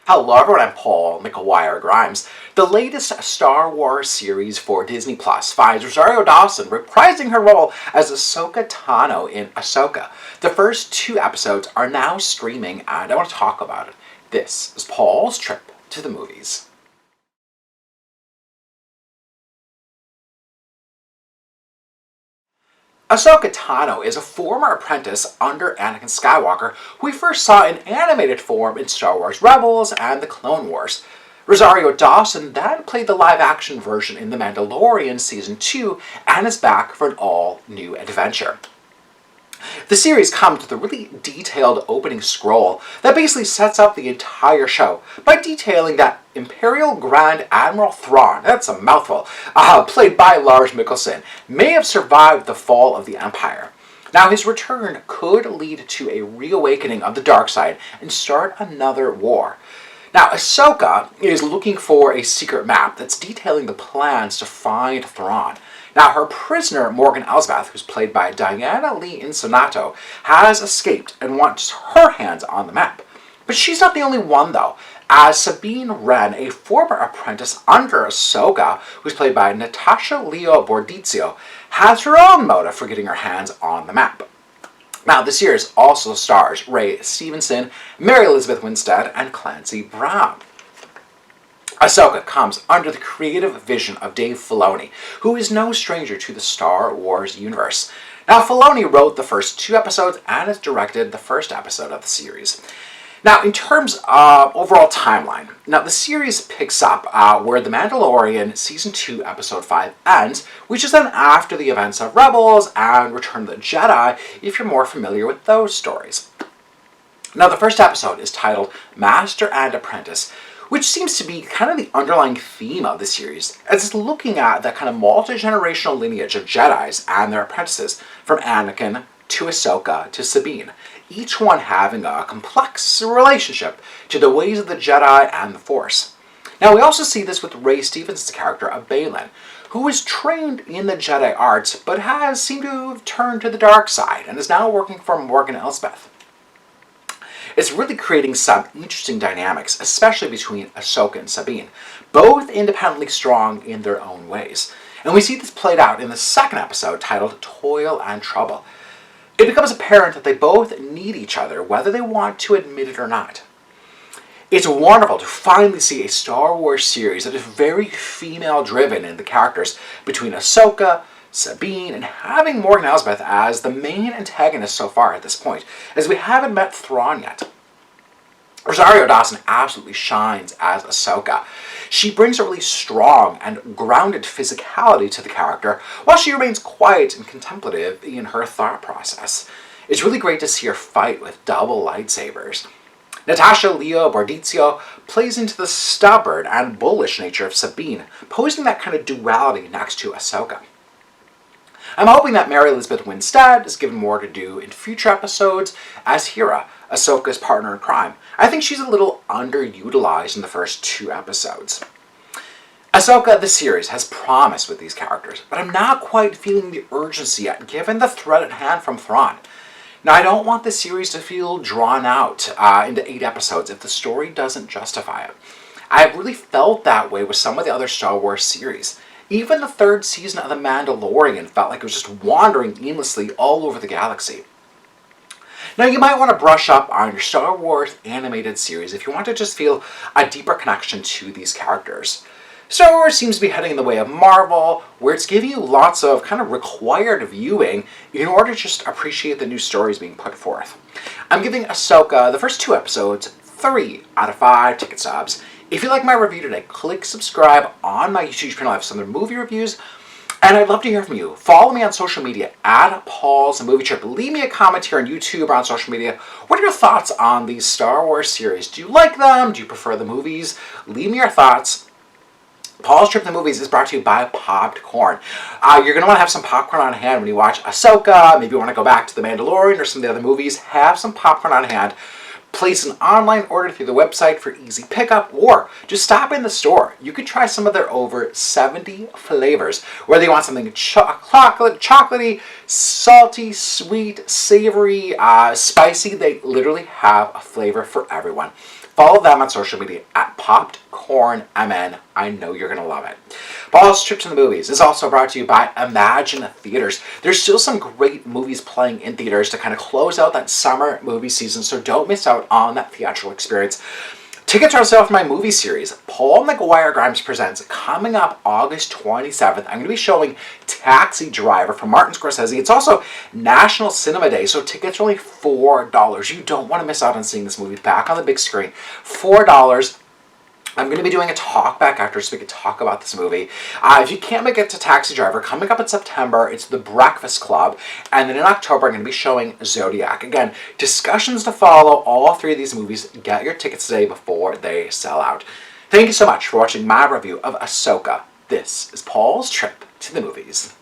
Hello everyone, I'm Paul McGuire Grimes. The latest Star Wars series for Disney Plus finds Rosario Dawson reprising her role as Ahsoka Tano in Ahsoka. The first two episodes are now streaming and I want to talk about it. This is Paul's trip to the movies. Ahsoka Tano is a former apprentice under Anakin Skywalker who we first saw in animated form in Star Wars Rebels and the Clone Wars. Rosario Dawson then played the live-action version in The Mandalorian Season 2 and is back for an all-new adventure. The series comes with a really detailed opening scroll that basically sets up the entire show by detailing that Imperial Grand Admiral Thrawn, that's a mouthful, played by Lars Mikkelsen, may have survived the fall of the Empire. Now his return could lead to a reawakening of the dark side and start another war. Now, Ahsoka is looking for a secret map that's detailing the plans to find Thrawn. Now, her prisoner, Morgan Elsbeth, who's played by Diana Lee Insonato, has escaped and wants her hands on the map. But she's not the only one, though, as Sabine Wren, a former apprentice under Ahsoka, who's played by Natasha Leo Bordizio, has her own motive for getting her hands on the map. Now, the series also stars Ray Stevenson, Mary Elizabeth Winstead, and Clancy Brown. Ahsoka comes under the creative vision of Dave Filoni, who is no stranger to the Star Wars universe. Now, Filoni wrote the first two episodes and has directed the first episode of the series. Now, in terms of overall timeline, the series picks up where The Mandalorian Season 2, Episode 5 ends, which is then after the events of Rebels and Return of the Jedi, if you're more familiar with those stories. Now, the first episode is titled Master and Apprentice, which seems to be kind of the underlying theme of the series, as it's looking at that kind of multi-generational lineage of Jedis and their apprentices, from Anakin to Ahsoka to Sabine, each one having a complex relationship to the ways of the Jedi and the Force. Now, we also see this with Ray Stevens' character of Baylan, who was trained in the Jedi arts, but has seemed to have turned to the dark side and is now working for Morgan Elsbeth. It's really creating some interesting dynamics, especially between Ahsoka and Sabine, both independently strong in their own ways. And we see this played out in the second episode titled Toil and Trouble. It becomes apparent that they both need each other, whether they want to admit it or not. It's wonderful to finally see a Star Wars series that is very female-driven in the characters between Ahsoka, Sabine, and having Morgan Elsbeth as the main antagonist so far at this point, as we haven't met Thrawn yet. Rosario Dawson absolutely shines as Ahsoka. She brings a really strong and grounded physicality to the character, while she remains quiet and contemplative in her thought process. It's really great to see her fight with double lightsabers. Natasha Leo Bordizio plays into the stubborn and bullish nature of Sabine, posing that kind of duality next to Ahsoka. I'm hoping that Mary Elizabeth Winstead is given more to do in future episodes as Hera, Ahsoka's partner in crime. I think she's a little underutilized in the first two episodes. Ahsoka, the series, has promise with these characters, but I'm not quite feeling the urgency yet, given the threat at hand from Thrawn. Now, I don't want the series to feel drawn out into 8 episodes if the story doesn't justify it. I've really felt that way with some of the other Star Wars series. Even the third season of The Mandalorian felt like it was just wandering aimlessly all over the galaxy. Now, you might want to brush up on your Star Wars animated series if you want to just feel a deeper connection to these characters. Star Wars seems to be heading in the way of Marvel, where it's giving you lots of kind of required viewing in order to just appreciate the new stories being put forth. I'm giving Ahsoka, the first 2 episodes, 3 out of 5 ticket stubs. If you like my review today, click subscribe on my YouTube channel. I have some other movie reviews, and I'd love to hear from you. Follow me on social media at Paul's Movie Trip. Leave me a comment here on YouTube or on social media. What are your thoughts on these Star Wars series? Do you like them? Do you prefer the movies? Leave me your thoughts. Paul's Trip to the Movies is brought to you by Popped Corn. You're going to want to have some popcorn on hand when you watch Ahsoka. Maybe you want to go back to The Mandalorian or some of the other movies. Have some popcorn on hand. Place an online order through the website for easy pickup, or just stop in the store. You could try some of their over 70 flavors, whether you want something chocolatey, salty, sweet, savory, spicy. They literally have a flavor for everyone. Follow them on social media at PopcornMN. I know you're going to love it. Paul's Trip to the Movies is also brought to you by Imagine Theaters. There's still some great movies playing in theaters to kind of close out that summer movie season, so don't miss out on that theatrical experience. Tickets are on sale for my movie series, Paul McGuire Grimes Presents, coming up August 27th. I'm going to be showing Taxi Driver from Martin Scorsese. It's also National Cinema Day, so tickets are only $4. You don't want to miss out on seeing this movie back on the big screen. $4. I'm going to be doing a talk back after so we can talk about this movie. If you can't make it to Taxi Driver, coming up in September, it's The Breakfast Club. And then in October, I'm going to be showing Zodiac. Again, discussions to follow all three of these movies. Get your tickets today before they sell out. Thank you so much for watching my review of Ahsoka. This is Paul's Trip to the Movies.